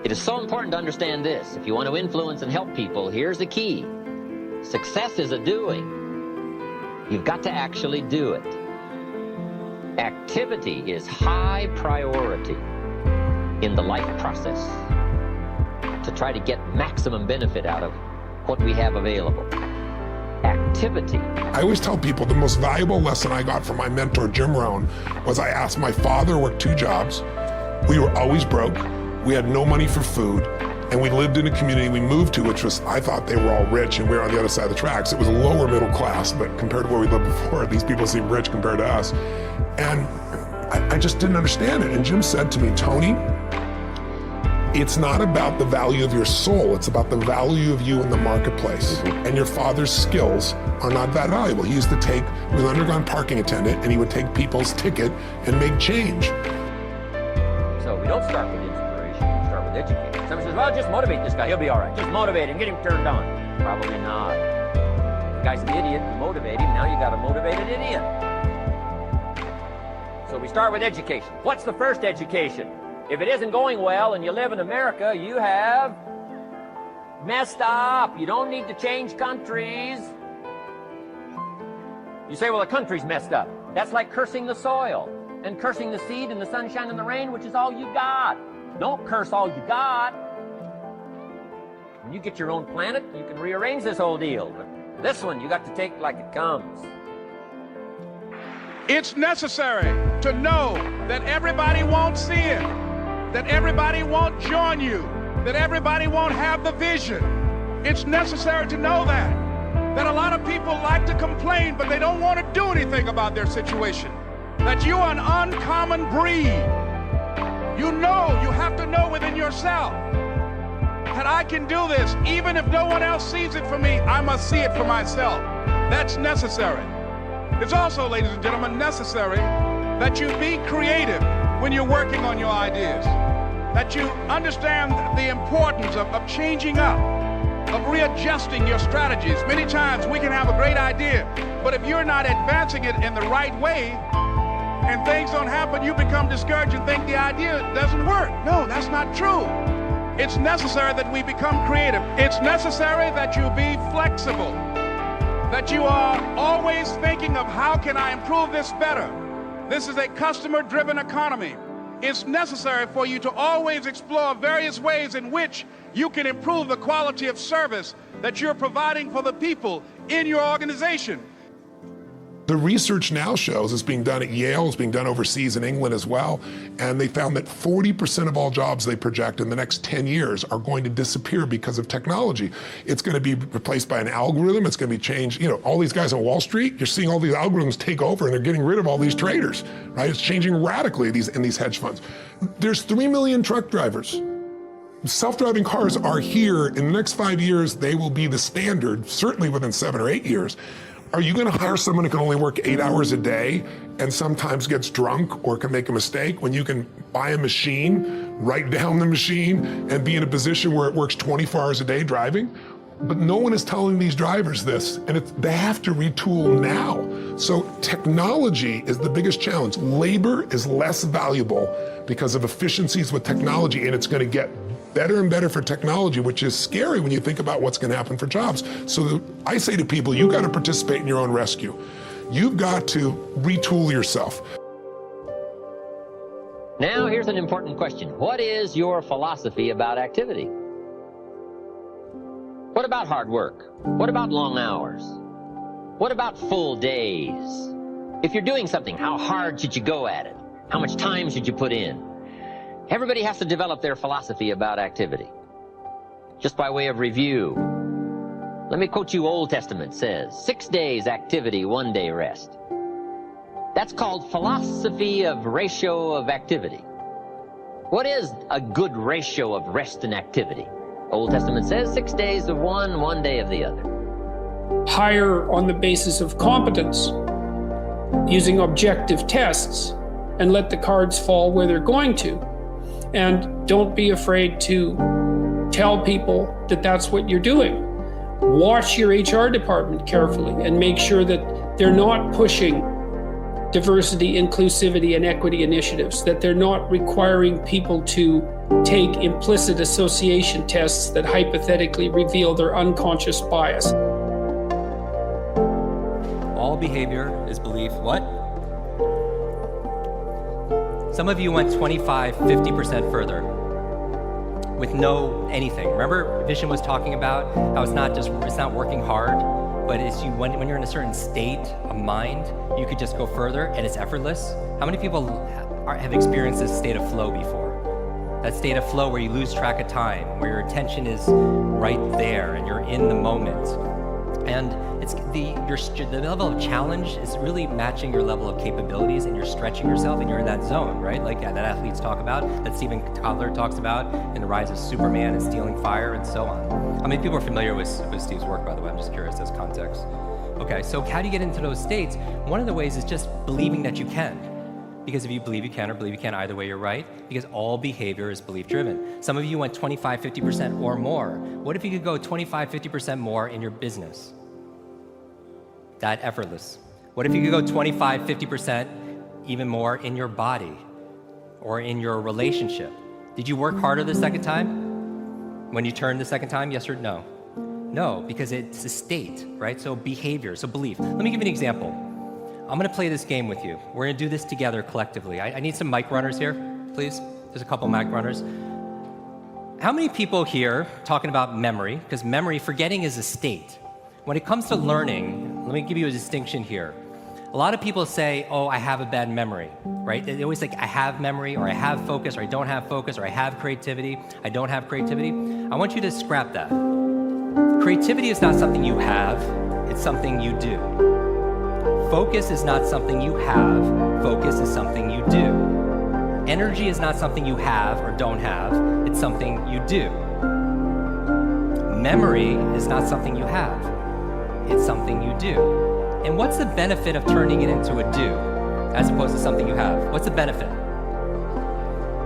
It is so important to understand this. If you want to influence and help people, here's the key. Success is a doing. You've got to actually do it. Activity is high priority in the life process to try to get maximum benefit out of what we have available. Activity. I always tell people the most valuable lesson I got from my mentor, Jim Rohn, was I asked my father, worked 2 jobs. We were always broke. We had no money for food. And we lived in a community we moved to, which was, I thought they were all rich and we were on the other side of the tracks. It was a lower middle class, but compared to where we lived before, these people seem rich compared to us. And I just didn't understand it. And Jim said to me, Tony, it's not about the value of your soul, it's about the value of you in the marketplace. And your father's skills are not that valuable. He used to take, he was an underground parking attendant, and he would take people's ticket and make change. So we don't start with inspiration, we start with education. Someone says, well, just motivate this guy, he'll be all right. Just motivate him, get him turned on. Probably not. The guy's an idiot, you motivate him, now you got a motivated idiot. So we start with education. What's the first education? If it isn't going well and you live in America, you have messed up. You don't need to change countries. You say, well, the country's messed up. That's like cursing the soil and cursing the seed and the sunshine and the rain, which is all you got. Don't curse all you got. When you get your own planet, you can rearrange this whole deal. But this one, you got to take like it comes. It's necessary to know that everybody won't see it, that everybody won't join you, that everybody won't have the vision. It's necessary to know that a lot of people like to complain, but they don't want to do anything about their situation, that you are an uncommon breed. You know, you have to know within yourself that I can do this. Even if no one else sees it for me, I must see it for myself. That's necessary. It's also, ladies and gentlemen, necessary that you be creative when you're working on your ideas, that you understand the importance of changing up, of readjusting your strategies. Many times we can have a great idea, but if you're not advancing it in the right way and things don't happen, you become discouraged and think the idea doesn't work. No, that's not true. It's necessary that we become creative. It's necessary that you be flexible, that you are always thinking of how can I improve this better. This is a customer-driven economy. It's necessary for you to always explore various ways in which you can improve the quality of service that you're providing for the people in your organization. The research now shows, it's being done at Yale, it's being done overseas in England as well, and they found that 40% of all jobs they project in the next 10 years are going to disappear because of technology. It's going to be replaced by an algorithm, it's going to be changed. You know, all these guys on Wall Street, you're seeing all these algorithms take over and they're getting rid of all these traders, right? It's changing radically in these hedge funds. There's 3 million truck drivers. Self-driving cars are here. In the next 5 years, they will be the standard, certainly within 7 or 8 years. Are you going to hire someone who can only work 8 hours a day and sometimes gets drunk or can make a mistake when you can buy a machine, write down the machine, and be in a position where it works 24 hours a day driving? But no one is telling these drivers this, and they have to retool now. So technology is the biggest challenge. Labor is less valuable because of efficiencies with technology, and it's going to get better and better for technology, which is scary when you think about what's going to happen for jobs. So I say to people, you got to participate in your own rescue. You've got to retool yourself. Now here's an important question. What is your philosophy about activity? What about hard work? What about long hours? What about full days? If you're doing something, how hard should you go at it? How much time should you put in? Everybody has to develop their philosophy about activity. Just by way of review, let me quote you. Old Testament says, 6 days activity, 1 day rest. That's called philosophy of ratio of activity. What is a good ratio of rest and activity? Old Testament says 6 days of one, 1 day of the other. Hire on the basis of competence, using objective tests, and let the cards fall where they're going to. And don't be afraid to tell people that that's what you're doing. Watch your HR department carefully and make sure that they're not pushing diversity, inclusivity, and equity initiatives, that they're not requiring people to take implicit association tests that hypothetically reveal their unconscious bias. All behavior is belief. What? Some of you went 25, 50% further with no anything. Remember, Vishen was talking about how it's not working hard, but it's when you're in a certain state of mind, you could just go further and it's effortless. How many people have experienced this state of flow before? That state of flow where you lose track of time, where your attention is right there and you're in the moment. And it's the level of challenge is really matching your level of capabilities, and you're stretching yourself and you're in that zone, right? Like that athletes talk about, that Stephen Kotler talks about in The Rise of Superman and Stealing Fire and so on. How many people are familiar with Steve's work, by the way? I'm just curious as context. Okay, so how do you get into those states? One of the ways is just believing that you can. Because if you believe you can or believe you can, either way you're right, because all behavior is belief driven. Some of you went 25, 50% or more. What if you could go 25, 50% more in your business? That effortless. What if you could go 25, 50% even more in your body or in your relationship? Did you work harder the second time? When you turned the second time, yes or no? No, because it's a state, right? So behavior, so belief. Let me give you an example. I'm gonna play this game with you. We're gonna do this together collectively. I need some mic runners here, please. There's a couple mic runners. How many people here talking about memory? Because memory, forgetting is a state. When it comes to learning, let me give you a distinction here. A lot of people say, oh, I have a bad memory, right? They always think I have memory, or I have focus, or I don't have focus, or I have creativity, I don't have creativity. I want you to scrap that. Creativity is not something you have, it's something you do. Focus is not something you have, focus is something you do. Energy is not something you have or don't have, it's something you do. Memory is not something you have, it's something you do. And what's the benefit of turning it into a do as opposed to something you have? What's the benefit?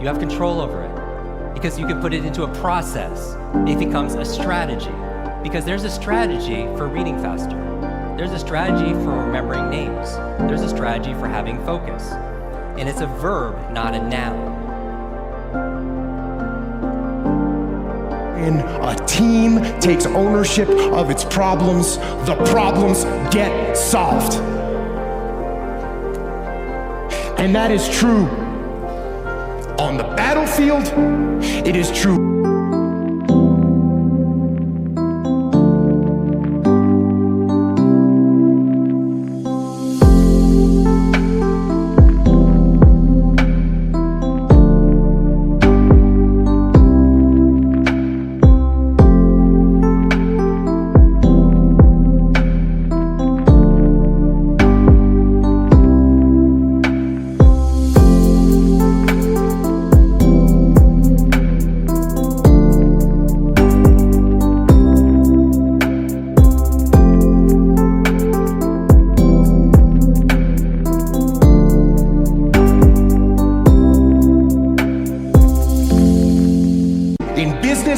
You have control over it because you can put it into a process. It becomes a strategy because there's a strategy for reading faster. There's a strategy for remembering names. There's a strategy for having focus. And it's a verb, not a noun. When a team takes ownership of its problems, the problems get solved. And that is true on the battlefield, it is true.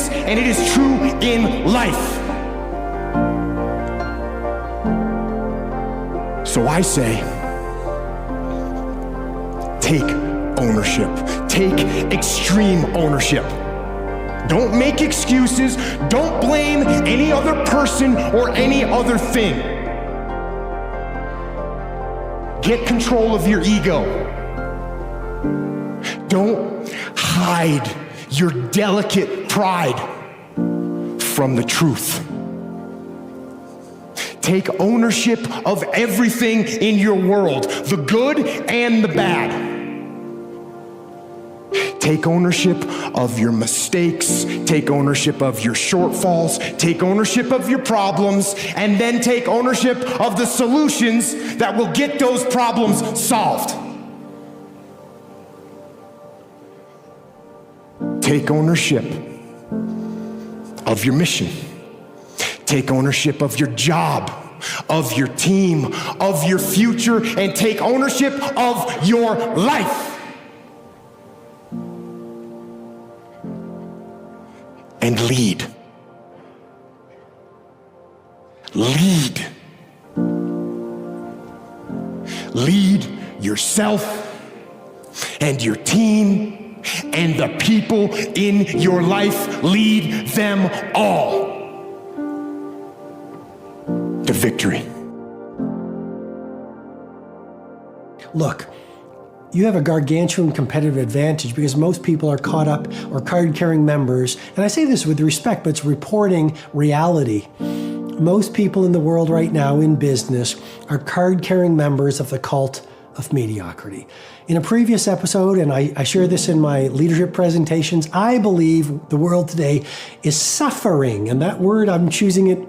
And it is true in life. So I say, take ownership. Take extreme ownership. Don't make excuses. Don't blame any other person or any other thing. Get control of your ego. Don't hide your delicate pride from the truth. Take ownership of everything in your world, the good and the bad. Take ownership of your mistakes, take ownership of your shortfalls, take ownership of your problems, and then take ownership of the solutions that will get those problems solved. Take ownership of your mission. Take ownership of your job, of your team, of your future, and take ownership of your life. And lead. Lead. Lead yourself and your team and the people in your life. Lead them all to victory. Look, you have a gargantuan competitive advantage because most people are caught up or card-carrying members, and I say this with respect, but it's reporting reality. Most people in the world right now in business are card-carrying members of the cult of mediocrity. In a previous episode, and I share this in my leadership presentations, I believe the world today is suffering, and that word, I'm choosing it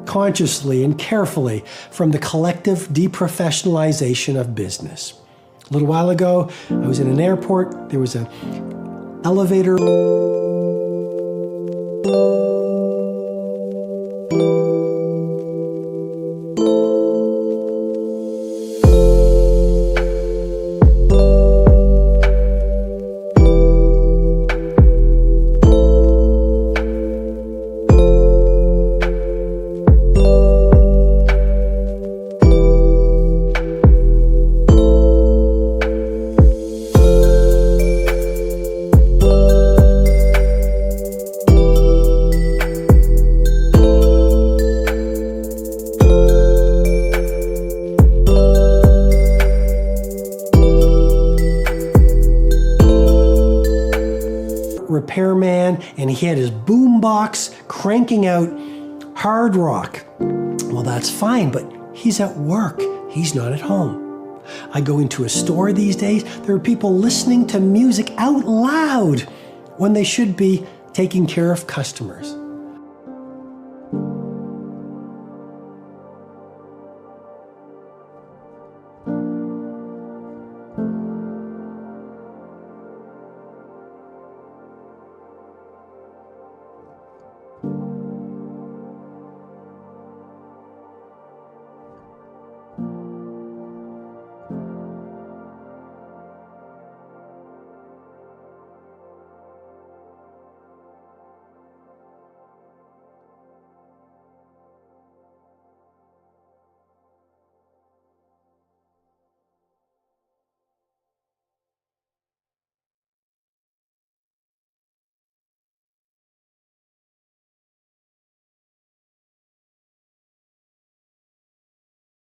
consciously and carefully, from the collective deprofessionalization of business. A little while ago, I was in an airport. There was an elevator. Repairman, and he had his boombox cranking out hard rock. Well, that's fine, but he's at work. He's not at home. I go into a store these days, there are people listening to music out loud when they should be taking care of customers.